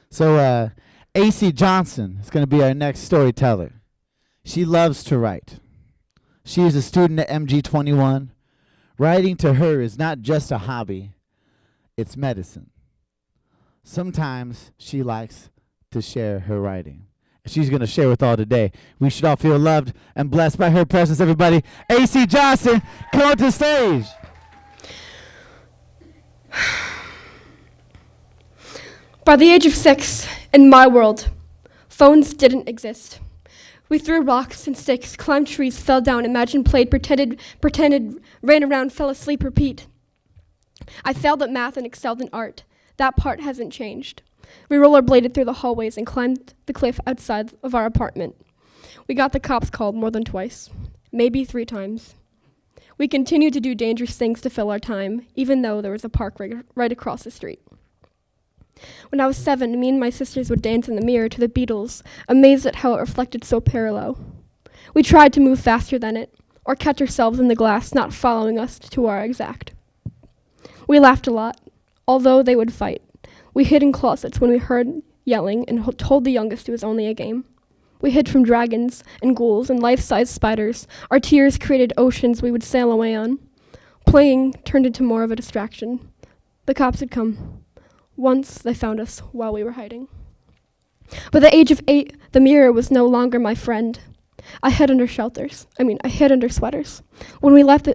So, Aisis Johnson is going to be our next storyteller. She loves to write. She is a student at MG21. Writing to her is not just a hobby, it's medicine. Sometimes she likes to share her writing. She's going to share with all today. We should all feel loved and blessed by her presence, everybody. Aisis Johnson, come on to the stage. By the age of 6, in my world, phones didn't exist. We threw rocks and sticks, climbed trees, fell down, imagined, played, pretended, ran around, fell asleep, repeat. I failed at math and excelled in art. That part hasn't changed. We rollerbladed through the hallways and climbed the cliff outside of our apartment. We got the cops called more than twice, maybe 3 times. We continued to do dangerous things to fill our time, even though there was a park right across the street. When I was 7, me and my sisters would dance in the mirror to the Beatles, amazed at how it reflected so parallel. We tried to move faster than it, or catch ourselves in the glass not following us to our exact. We laughed a lot, although they would fight. We hid in closets when we heard yelling and told the youngest it was only a game. We hid from dragons and ghouls and life-size spiders. Our tears created oceans we would sail away on. Playing turned into more of a distraction. The cops had come. Once they found us while we were hiding. By the age of 8, the mirror was no longer my friend. I hid under sweaters. When we left,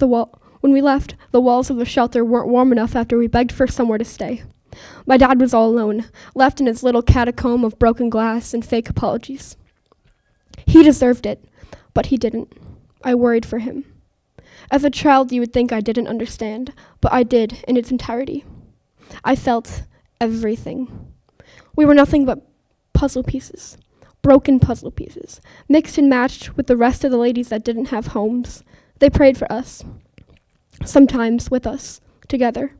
the walls of the shelter weren't warm enough after we begged for somewhere to stay. My dad was all alone, left in his little catacomb of broken glass and fake apologies. He deserved it, but he didn't. I worried for him. As a child, you would think I didn't understand, but I did in its entirety. I felt everything. We were nothing but puzzle pieces, broken puzzle pieces, mixed and matched with the rest of the ladies that didn't have homes. They prayed for us, sometimes with us, together.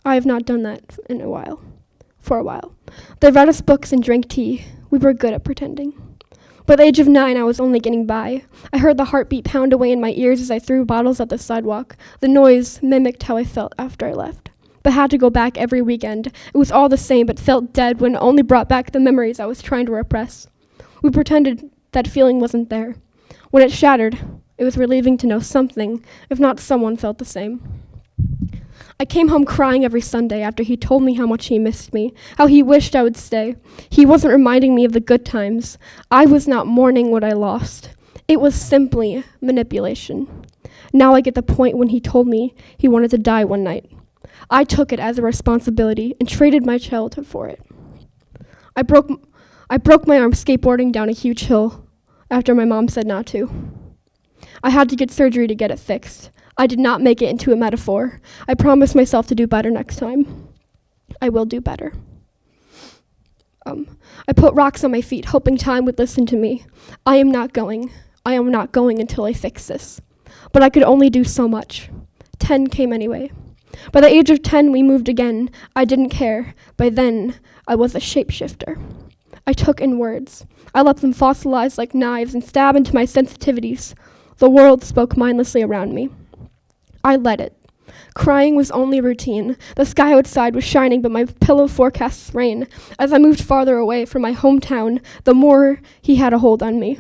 I have not done that for a while. They read us books and drank tea. We were good at pretending. By the age of 9, I was only getting by. I heard the heartbeat pound away in my ears as I threw bottles at the sidewalk. The noise mimicked how I felt after I left, but had to go back every weekend. It was all the same, but felt dead when it only brought back the memories I was trying to repress. We pretended that feeling wasn't there. When it shattered, it was relieving to know something, if not someone, felt the same. I came home crying every Sunday after he told me how much he missed me, how he wished I would stay. He wasn't reminding me of the good times. I was not mourning what I lost. It was simply manipulation. Now I get the point when he told me he wanted to die one night. I took it as a responsibility and traded my childhood for it. I broke my arm skateboarding down a huge hill after my mom said not to. I had to get surgery to get it fixed. I did not make it into a metaphor. I promised myself to do better next time. I will do better. I put rocks on my feet, hoping time would listen to me. I am not going until I fix this. But I could only do so much. 10 came anyway. By the age of 10, we moved again. I didn't care. By then, I was a shapeshifter. I took in words. I let them fossilize like knives and stab into my sensitivities. The world spoke mindlessly around me. I let it. Crying was only routine. The sky outside was shining, but my pillow forecasts rain. As I moved farther away from my hometown, the more he had a hold on me.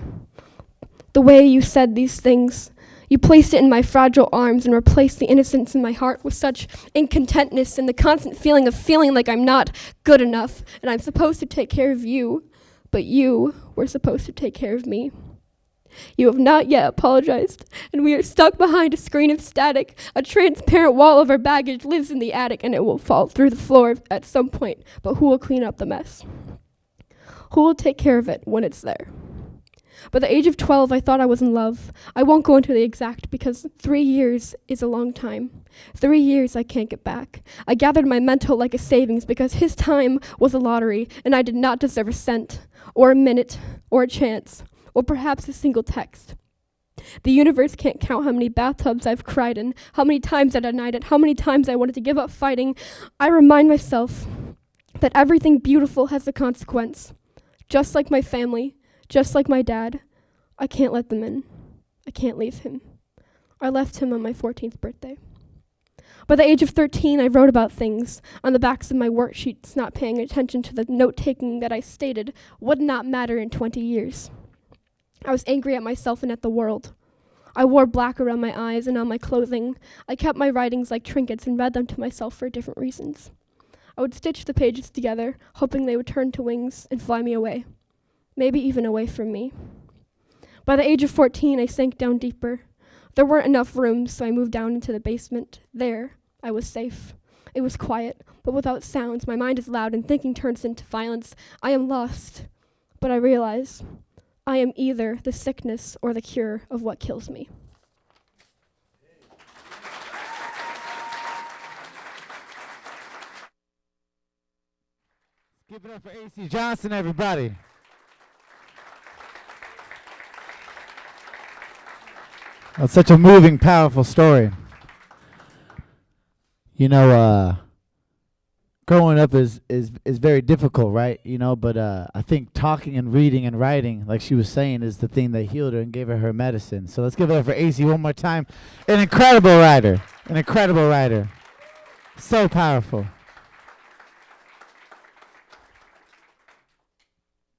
The way you said these things, you placed it in my fragile arms and replaced the innocence in my heart with such incontentness and the constant feeling of feeling like I'm not good enough and I'm supposed to take care of you, but you were supposed to take care of me. You have not yet apologized, and we are stuck behind a screen of static. A transparent wall of our baggage lives in the attic, and it will fall through the floor at some point, but who will clean up the mess? Who will take care of it when it's there? By the age of 12, I thought I was in love. I won't go into the exact because 3 years is a long time. 3 years I can't get back. I gathered my mental like a savings because his time was a lottery, and I did not deserve a cent, or a minute, or a chance, or perhaps a single text. The universe can't count how many bathtubs I've cried in, how many times I denied it, how many times I wanted to give up fighting. I remind myself that everything beautiful has a consequence. Just like my family, just like my dad, I can't let them in. I can't leave him. I left him on my 14th birthday. By the age of 13, I wrote about things on the backs of my worksheets, not paying attention to the note-taking that I stated would not matter in 20 years. I was angry at myself and at the world. I wore black around my eyes and on my clothing. I kept my writings like trinkets and read them to myself for different reasons. I would stitch the pages together, hoping they would turn to wings and fly me away, maybe even away from me. By the age of 14, I sank down deeper. There weren't enough rooms, so I moved down into the basement. There, I was safe. It was quiet, but without sounds. My mind is loud and thinking turns into violence. I am lost, but I realize I am either the sickness or the cure of what kills me. Give it up for Aisis Johnson, everybody. That's such a moving, powerful story. You know, growing up is very difficult, right? You know, but I think talking and reading and writing, like she was saying, is the thing that healed her and gave her her medicine. So let's give it up for Aisis one more time. An incredible writer. An incredible writer. So powerful.